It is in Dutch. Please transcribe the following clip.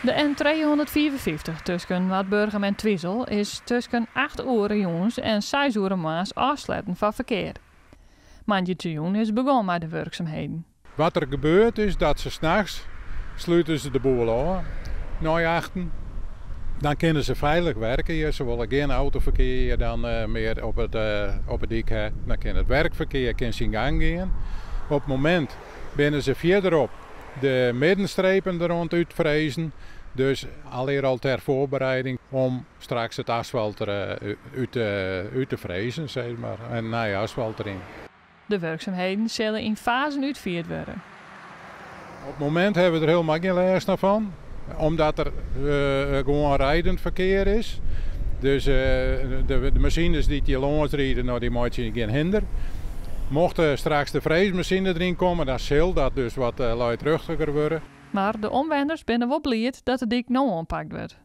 De N254 tussen Waardburgum en Twizel is tussen 8 uur jongens en 6 uur maas afsluiten van verkeer. Maandagejuni is begonnen met de werkzaamheden. Wat er gebeurt is dat ze 's nachts sluiten ze de boel aan, na achten. Dan kunnen ze veilig werken. Ze willen geen autoverkeer dan meer op het dik hebben. Dan kan het werkverkeer zijn gang gaan. Op het moment binnen ze verderop de middenstrepen er rond uitvrezen. Dus al ter voorbereiding om straks het asfalt uit te frezen, zeg maar, en nieuw asfalt erin. De werkzaamheden zullen in fasen uitgevoerd worden. Op het moment hebben we er helemaal geen last van, omdat er gewoon rijdend verkeer is. Dus de machines die langs rijden, nou, die maken geen hinder. Mocht er straks de freesmachine erin komen, dan zal dat dus wat luidruchtiger worden. Maar de omwoners zijn wel blij dat de dik nou aanpakt wordt.